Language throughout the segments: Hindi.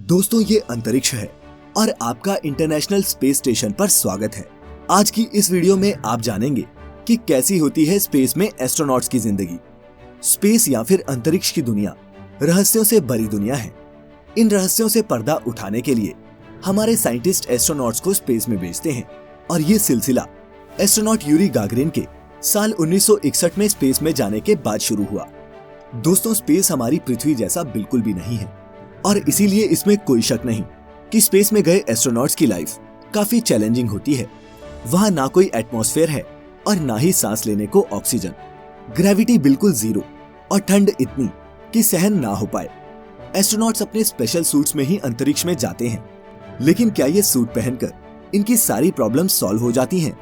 दोस्तों, ये अंतरिक्ष है और आपका इंटरनेशनल स्पेस स्टेशन पर स्वागत है। आज की इस वीडियो में आप जानेंगे कि कैसी होती है स्पेस में एस्ट्रोनॉट्स की जिंदगी। स्पेस या फिर अंतरिक्ष की दुनिया रहस्यों से भरी दुनिया है। इन रहस्यों से पर्दा उठाने के लिए हमारे साइंटिस्ट एस्ट्रोनॉट्स को स्पेस में भेजते हैं और ये सिलसिला एस्ट्रोनॉट यूरी गागरिन के साल 1961 में स्पेस में जाने के बाद शुरू हुआ। दोस्तों, स्पेस हमारी पृथ्वी जैसा बिल्कुल भी नहीं है और इसीलिए इसमें कोई शक नहीं कि स्पेस में गए एस्ट्रोनॉट्स की लाइफ काफी चैलेंजिंग होती है। वहाँ ना कोई एटमॉस्फेयर है और ना ही सांस लेने को ऑक्सीजन। ग्रेविटी बिल्कुल जीरो और ठंड इतनी कि सहन ना हो पाए। एस्ट्रोनॉट्स अपने स्पेशल सूट्स में ही अंतरिक्ष में जाते हैं, लेकिन क्या ये सूट पहनकर इनकी सारी प्रॉब्लम्स सॉल्व हो जाती हैं?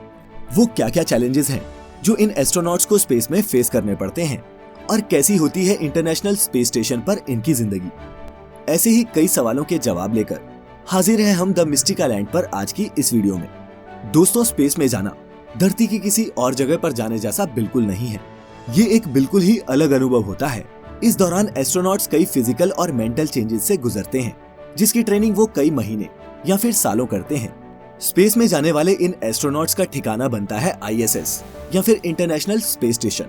वो क्या क्या चैलेंजेस हैं जो इन एस्ट्रोनॉट्स को स्पेस में फेस करने पड़ते हैं और कैसी होती है इंटरनेशनल स्पेस स्टेशन पर इनकी जिंदगी? ऐसे ही कई सवालों के जवाब लेकर हाजिर हैं हम द मिस्टिकल लैंड पर आज की इस वीडियो में। दोस्तों, स्पेस में जाना धरती की किसी और जगह पर जाने जैसा बिल्कुल नहीं है। ये एक बिल्कुल ही अलग अनुभव होता है। इस दौरान एस्ट्रोनॉट्स कई फिजिकल और मेंटल चेंजेस से गुजरते हैं, जिसकी ट्रेनिंग वो कई महीने या फिर सालों करते हैं। स्पेस में जाने वाले इन एस्ट्रोनॉट्स का ठिकाना बनता है ISS या फिर international space station.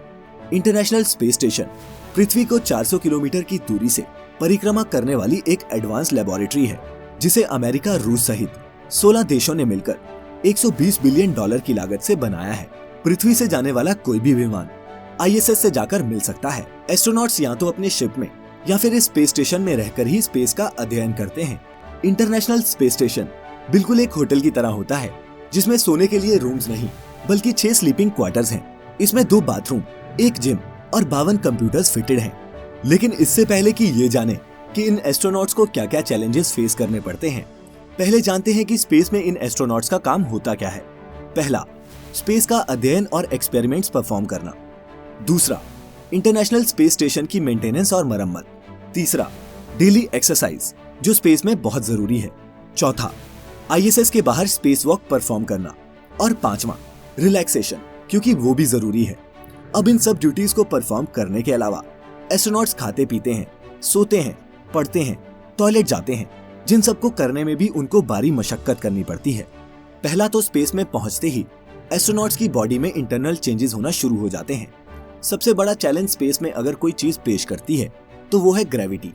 International space station पृथ्वी को 400 किलोमीटर की दूरी से परिक्रमा करने वाली एक एडवांस लेबोरेटरी है, जिसे अमेरिका, रूस सहित 16 देशों ने मिलकर $120 बिलियन की लागत से बनाया है। पृथ्वी से जाने वाला कोई भी विमान ISS से जाकर मिल सकता है। एस्ट्रोनॉट्स या तो अपने शिप में या फिर इस स्पेस स्टेशन में रहकर ही स्पेस का अध्ययन करते हैं। इंटरनेशनल स्पेस स्टेशन बिल्कुल एक होटल की तरह होता है, जिसमें सोने के लिए रूम्स नहीं बल्कि 6 स्लीपिंग क्वार्टर्स हैं। इसमें 2 बाथरूम, 1 जिम और 52 कंप्यूटर्स फिटेड हैं। लेकिन इससे पहले कि ये जाने कि इन एस्ट्रोनॉट्स को क्या क्या चैलेंजेस फेस करने पड़ते हैं, पहले जानते हैं कि स्पेस में इन एस्ट्रोनॉट्स का काम होता क्या है। पहला, स्पेस का अध्ययन और एक्सपेरिमेंट्स परफॉर्म करना। दूसरा, इंटरनेशनल स्पेस स्टेशन की मेंटेनेंस और मरम्मत। तीसरा, डेली एक्सरसाइज जो स्पेस में बहुत जरूरी है। चौथा, ISS के बाहर स्पेस वॉक परफॉर्म करना। और पांचवा, रिलैक्सेशन, क्योंकि वो भी जरूरी है। अब इन सब ड्यूटीज को परफॉर्म करने के अलावा एस्ट्रोनॉट्स खाते पीते हैं, सोते हैं, पढ़ते हैं, टॉयलेट जाते हैं, जिन सबको करने में भी उनको भारी मशक्कत करनी पड़ती है। पहला तो स्पेस में पहुंचते ही एस्ट्रोनॉट्स की बॉडी में इंटरनल चेंजेस होना शुरू हो जाते हैं। सबसे बड़ा चैलेंज स्पेस में अगर कोई चीज पेश करती है तो वो है ग्रेविटी।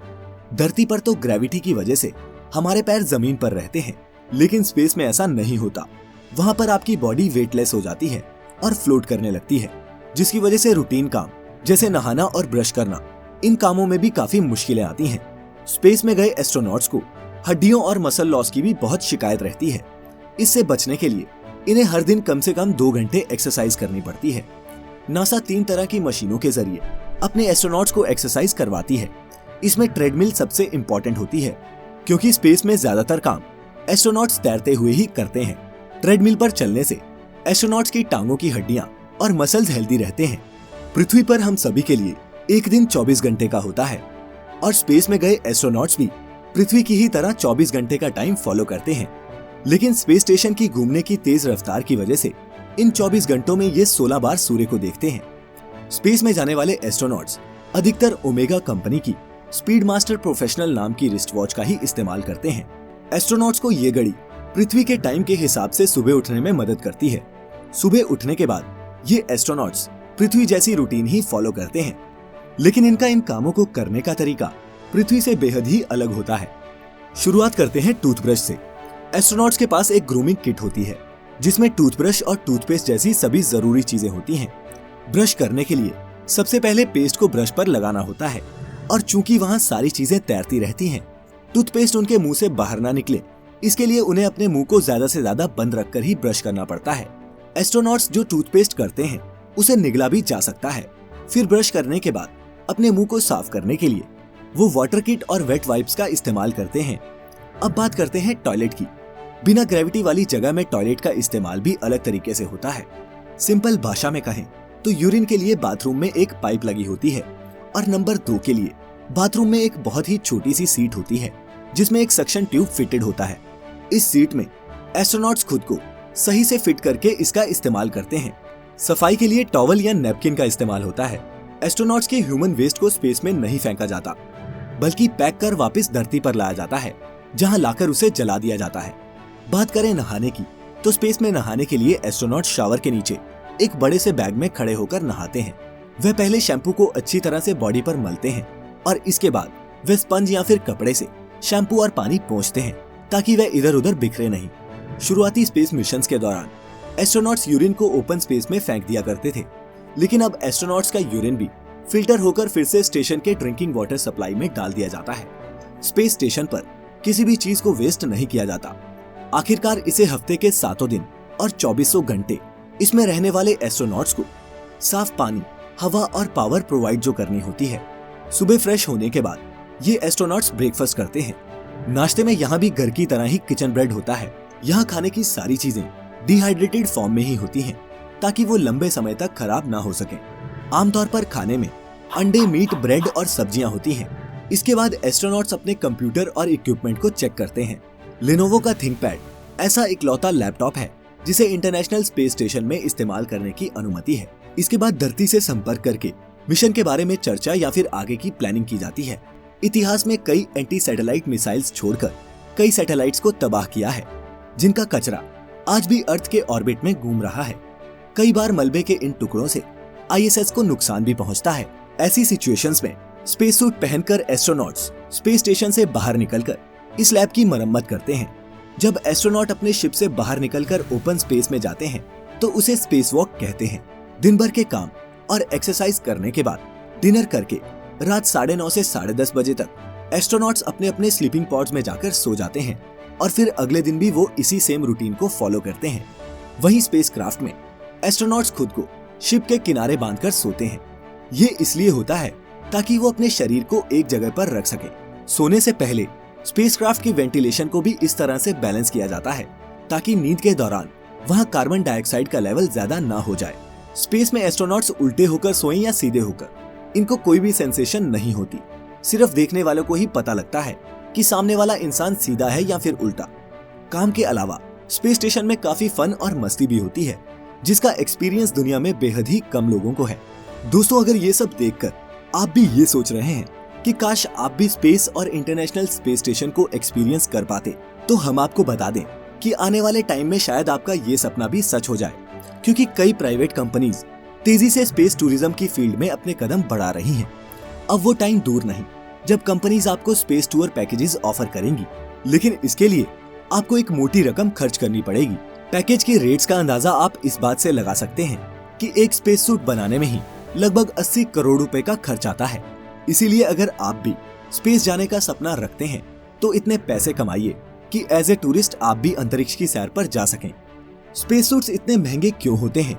धरती पर तो ग्रेविटी की वजह से हमारे पैर जमीन पर रहते हैं, लेकिन स्पेस में ऐसा नहीं होता। वहां पर आपकी बॉडी वेटलेस हो जाती है और फ्लोट करने लगती है, जिसकी वजह से रूटीन काम जैसे नहाना और ब्रश करना, इन कामों में भी काफी मुश्किलें आती हैं। स्पेस में गए एस्ट्रोनॉट्स को हड्डियों और मसल लॉस की भी बहुत शिकायत रहती है। इससे बचने के लिए इन्हें हर दिन कम से कम 2 घंटे एक्सरसाइज करनी पड़ती है। नासा 3 तरह की मशीनों के जरिए अपने एस्ट्रोनॉट्स को एक्सरसाइज करवाती है। इसमें ट्रेडमिल सबसे इम्पोर्टेंट होती है, क्योंकि स्पेस में ज्यादातर काम एस्ट्रोनॉट्स तैरते हुए ही करते हैं। ट्रेडमिल पर चलने से एस्ट्रोनॉट्स की टांगों की हड्डियां और मसल्स हेल्दी रहते हैं। पृथ्वी पर हम सभी के लिए एक दिन 24 घंटे का होता है और स्पेस में गए एस्ट्रोनॉट्स भी पृथ्वी की ही तरह 24 घंटे का टाइम फॉलो करते हैं। लेकिन स्पेस स्टेशन की घूमने की तेज रफ्तार की वजह से इन 24 घंटों में ये 16 बार सूर्य को देखते हैं। स्पेस में जाने वाले एस्ट्रोनॉट्स अधिकतर ओमेगा कंपनी की स्पीड मास्टर प्रोफेशनल नाम की रिस्ट वॉच का ही इस्तेमाल करते हैं। एस्ट्रोनॉट्स को ये घड़ी पृथ्वी के टाइम के हिसाब से सुबह उठने में मदद करती है। सुबह उठने के बाद ये एस्ट्रोनॉट्स पृथ्वी जैसी रूटीन ही फॉलो करते हैं, लेकिन इनका इन कामों को करने का तरीका पृथ्वी से बेहद ही अलग होता है। शुरुआत करते हैं टूथब्रश से। एस्ट्रोनॉट्स के पास एक ग्रूमिंग किट होती है, जिसमें टूथब्रश और टूथपेस्ट जैसी सभी जरूरी चीजें होती हैं। ब्रश करने के लिए सबसे पहले पेस्ट को ब्रश पर लगाना होता है, और चूंकि वहाँ सारी चीजें तैरती रहती हैं, टूथपेस्ट उनके मुंह से बाहर ना निकले, इसके लिए उन्हें अपने मुंह को ज्यादा से ज्यादा बंद रखकर ही ब्रश करना पड़ता है। एस्ट्रोनॉट्स जो टूथपेस्ट करते हैं उसे निगला भी जा सकता है। फिर ब्रश करने के बाद अपने मुंह को साफ करने के लिए वो वाटर किट और वेट वाइप्स का इस्तेमाल करते हैं। अब बात करते हैं टॉयलेट की। बिना ग्रेविटी वाली जगह में टॉयलेट का इस्तेमाल भी अलग तरीके से होता है। सिंपल भाषा में कहें तो यूरिन के लिए बाथरूम में एक पाइप लगी होती है और नंबर 2 के लिए बाथरूम में एक बहुत ही छोटी सी सीट होती है, जिसमें एक सक्शन ट्यूब फिटेड होता है। इस सीट में एस्ट्रोनॉट्स खुद को सही से फिट करके इसका इस्तेमाल करते हैं। सफाई के लिए टॉवल या नैपकिन का इस्तेमाल होता है। एस्ट्रोनॉट्स के ह्यूमन वेस्ट को स्पेस में नहीं फेंका जाता, बल्कि पैक कर वापस धरती पर लाया जाता है। जहां लाकर उसे जला दिया जाता है। बात करें नहाने की, तो स्पेस में नहाने के लिए एस्ट्रोनॉट शावर के नीचे एक बड़े से बैग में खड़े होकर नहाते हैं। वह पहले शैम्पू को अच्छी तरह से बॉडी पर मलते हैं और इसके बाद वे स्पंज या फिर कपड़े से शैम्पू और पानी पोंछते हैं ताकि वह इधर उधर बिखरे नहीं। शुरुआती स्पेस मिशंस के दौरान एस्ट्रोनॉट्स यूरिन को ओपन स्पेस में फेंक दिया करते थे, लेकिन अब एस्ट्रोनॉट्स का यूरिन भी फिल्टर होकर फिर से स्टेशन के ड्रिंकिंग वाटर सप्लाई में डाल दिया जाता है। स्पेस स्टेशन पर किसी भी चीज को वेस्ट नहीं किया जाता। आखिरकार इसे हफ्ते के 7 दिन और 2400 घंटे इसमें रहने वाले एस्ट्रोनॉट्स को साफ पानी, हवा और पावर प्रोवाइड जो करनी होती है। सुबह फ्रेश होने के बाद ये एस्ट्रोनॉट्स ब्रेकफास्ट करते हैं। नाश्ते में यहाँ भी घर की तरह ही किचन ब्रेड होता है। यहाँ खाने की सारी चीजें डिहाइड्रेटेड फॉर्म में ही होती हैं ताकि वो लंबे समय तक खराब ना हो सके। आमतौर पर खाने में अंडे, मीट, ब्रेड और सब्जियां होती हैं। इसके बाद एस्ट्रोनॉट्स अपने कंप्यूटर और इक्विपमेंट को चेक करते हैं। लेनोवो का थिंकपैड ऐसा इकलौता लैपटॉप है जिसे इंटरनेशनल स्पेस स्टेशन में इस्तेमाल करने की अनुमति है। इसके बाद धरती से संपर्क करके मिशन के बारे में चर्चा या फिर आगे की प्लानिंग की जाती है। इतिहास में कई एंटी सैटेलाइट मिसाइल्स छोड़कर कई सैटेलाइट्स को तबाह किया है, जिनका कचरा आज भी अर्थ के ऑर्बिट में घूम रहा है। कई बार मलबे के इन टुकड़ों से ISS को नुकसान भी पहुंचता है। ऐसी सिचुएशंस में स्पेस सूट पहनकर एस्ट्रोनॉट्स स्पेस स्टेशन से बाहर निकलकर इस लैब की मरम्मत करते हैं। जब एस्ट्रोनॉट अपने शिप से बाहर निकलकर ओपन स्पेस में जाते हैं तो उसे स्पेस वॉक कहते हैं। दिन भर के काम और एक्सरसाइज करने के बाद डिनर करके रात 9:30 से 10:30 बजे तक एस्ट्रोनॉट्स अपने अपने स्लीपिंग पॉड्स में जाकर सो जाते हैं और फिर अगले दिन भी वो इसी सेम रूटीन को फॉलो करते हैं। वहीं स्पेसक्राफ्ट में एस्ट्रोनॉट्स खुद को शिप के किनारे बांधकर सोते हैं। ये इसलिए होता है ताकि वो अपने शरीर को एक जगह पर रख सके। सोने से पहले स्पेसक्राफ्ट की वेंटिलेशन को भी इस तरह से बैलेंस किया जाता है ताकि नींद के दौरान वहाँ कार्बन डाइऑक्साइड का लेवल ज्यादा ना हो जाए। स्पेस में एस्ट्रोनॉट्स उल्टे होकर सोएं या सीधे होकर, इनको कोई भी सेंसेशन नहीं होती। सिर्फ देखने वालों को ही पता लगता है कि सामने वाला इंसान सीधा है या फिर उल्टा। काम के अलावा स्पेस स्टेशन में काफी फन और मस्ती भी होती है, जिसका एक्सपीरियंस दुनिया में बेहद ही कम लोगों को है। दोस्तों, अगर ये सब देखकर आप भी ये सोच रहे हैं कि काश आप भी स्पेस और इंटरनेशनल स्पेस स्टेशन को एक्सपीरियंस कर पाते, तो हम आपको बता दें कि आने वाले टाइम में शायद आपका ये सपना भी सच हो जाए, क्योंकि कई प्राइवेट कंपनीज तेजी से स्पेस टूरिज्म की फील्ड में अपने कदम बढ़ा रही हैं। अब वो टाइम दूर नहीं जब कंपनीज आपको स्पेस टूर पैकेजेस ऑफर करेंगी, लेकिन इसके लिए आपको एक मोटी रकम खर्च करनी पड़ेगी। पैकेज के रेट्स का अंदाजा आप इस बात से लगा सकते हैं कि एक स्पेस सूट बनाने में ही लगभग 80 करोड़ रुपए का खर्च आता है। इसीलिए अगर आप भी स्पेस जाने का सपना रखते हैं तो इतने पैसे कमाइए कि एज ए टूरिस्ट आप भी अंतरिक्ष की सैर पर जा सकें। स्पेस सूट्स इतने महंगे क्यों होते हैं,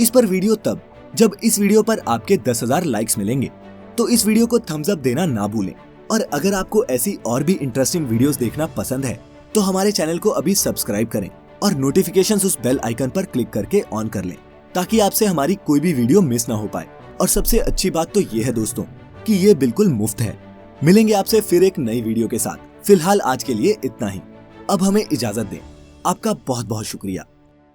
इस पर वीडियो तब जब इस वीडियो पर आपके 10,000 लाइक्स मिलेंगे। तो इस वीडियो को थम्स अप देना ना भूलें। और अगर आपको ऐसी और भी इंटरेस्टिंग वीडियोस देखना पसंद है तो हमारे चैनल को अभी सब्सक्राइब करें और नोटिफिकेशंस उस बेल आइकन पर क्लिक करके ऑन कर लें, ताकि आपसे हमारी कोई भी वीडियो मिस ना हो पाए। और सबसे अच्छी बात तो ये है दोस्तों कि ये बिल्कुल मुफ्त है। मिलेंगे आपसे फिर एक नई वीडियो के साथ। फिलहाल आज के लिए इतना ही। अब हमें इजाजत दें। आपका बहुत बहुत शुक्रिया।